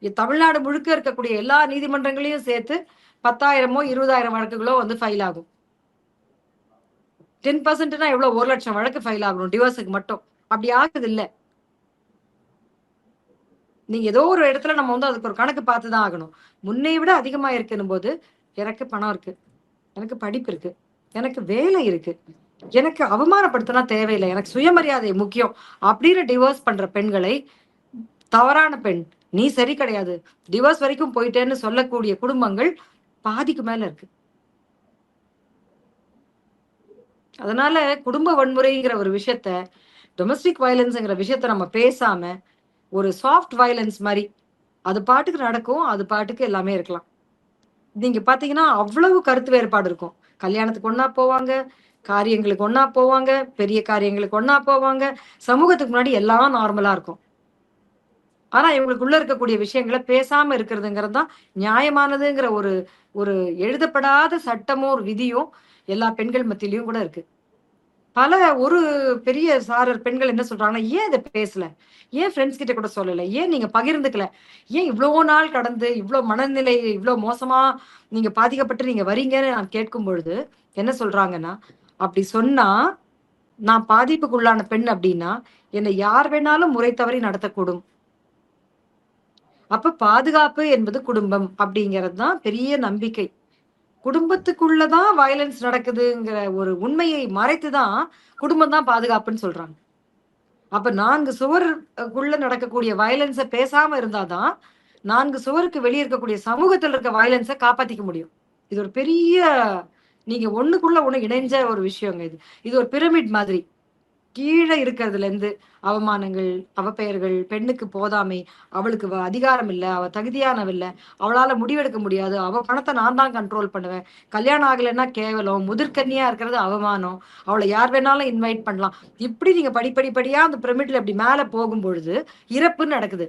தமிழ்நாடு முழுக்க இருக்கக்கூடிய எல்லா நீதிமன்றங்களையும் சேர்த்து 10,000மோ, 20,000 வழக்குகளோ வந்து ஃபைல் ஆகும். 10%னா எவ்வளோ? 1,00,000 வழக்கு ஃபைல் ஆகணும் டிவோர்ஸுக்கு மட்டும். அப்படி ஆகுதுல்ல. நீங்க ஏதோ ஒரு இடத்துல நம்ம வந்து அதுக்கு ஒரு கணக்கு பார்த்து தான் ஆகணும். முன்னை விட அதிகமா இருக்குன்னும்போது, எனக்கு பணம் இருக்கு. எனக்கு படிப்பு இருக்கு. எனக்கு வேலை இருக்கு. எனக்கு அவமானப்படுத்தினா தேவையில்ல. எனக்கு சுயமரியாதை முக்கியம். அப்படின்னு டிவோர்ஸ் பண்ற பெண்களை, தவறான பெண். நீ சரி கிடையாது. டிவோர்ஸ் வரைக்கும் போயிட்டேன்னு சொல்லக்கூடிய குடும்பங்கள் பாதிக்கு மேல இருக்கு. அதனால குடும்ப வன்முறைங்கிற ஒரு விஷயத்த, டொமஸ்டிக் வயலன்ஸ்ங்கிற விஷயத்த நம்ம பேசாம, ஒரு சாஃப்ட் வயலன்ஸ் மாரி, அது பாட்டுக்கு நடக்கும். அது பாட்டுக்கு எல்லாமே இருக்கலாம். நீங்க பார்த்தீங்கன்னா, அவ்வளவு கருத்து வேறுபாடு இருக்கும். கல்யாணத்துக்கு ஒண்ணா போவாங்க, காரியங்களுக்கு ஒண்ணா போவாங்க, பெரிய காரியங்களுக்கு ஒண்ணா போவாங்க. சமூகத்துக்கு முன்னாடி எல்லாம் நார்மலா இருக்கும். ஆனா, இவங்களுக்குள்ள இருக்கக்கூடிய விஷயங்கள பேசாம இருக்கிறதுங்கிறது தான் நியாயமானதுங்கிற ஒரு ஒரு எழுதப்படாத சட்டமும், ஒரு விதியும் எல்லா பெண்கள் மத்தியிலயும் கூட இருக்கு. பல ஒரு பெரிய சாரர் பெண்கள் என்ன சொல்றாங்கன்னா, "ஏன் இத பேசல? ஏன் ஃப்ரெண்ட்ஸ் கிட்ட கூட சொல்லல? ஏன் நீங்க பகிர்ந்துக்கல? ஏன் இவ்ளோ நாள் கடந்து, இவ்ளோ மனநிலை இவ்ளோ மோசமா நீங்க பாதிக்கப்பட்டு நீங்க வரீங்கன்னு" நான் கேட்கும் பொழுது, என்ன சொல்றாங்கன்னா, "அப்படி சொன்னா, நான் பாதிப்புக்குள்ளான பெண் அப்படின்னா, என்னை யார் வேணாலும் முறை தவறி நடத்தக்கூடும். அப்ப பாதுகாப்பு என்பது குடும்பம்." அப்படிங்கிறது தான் பெரிய நம்பிக்கை. குடும்பத்துக்குள்ள தான் வயலன்ஸ் நடக்குதுங்கிற ஒரு உண்மையை மறைத்து தான், குடும்பம் தான் பாதுகாப்புன்னு சொல்றாங்க. அப்ப 4 சுவருக்குள்ள நடக்கக்கூடிய வயலன்ஸ பேசாம இருந்தா தான், 4 சுவருக்கு வெளிய இருக்கக்கூடிய சமூகத்துல இருக்க வயலன்ஸ காப்பாத்திக்க முடியும். இது ஒரு பெரிய நீங்க ஒண்ணுக்குள்ள ஒண்ணு இணைஞ்ச ஒரு விஷயங்க இது. இது ஒரு பிரமிட் மாதிரி. கீழ இருக்கிறதுலேருந்து அவமானங்கள், அவப்பெயர்கள், பெண்ணுக்கு போதாமை, அவளுக்கு அதிகாரம் இல்ல, அவ தகுதியானவ இல்ல, அவளால முடிவெடுக்க முடியாது, அவ பணத்த நான் தான் கண்ட்ரோல் பண்ணுவேன், கல்யாணம் ஆகலன்னா கேவலம், முதிர்கன்னியா இருக்கிறது அவமானம், அவள யார் வேணாலும் இன்வைட் பண்ணலாம். இப்படி நீங்க படிப்படியா அந்த பிரமிட்ல இப்படி மேல போகும்பொழுது, இறப்பு நடக்குது.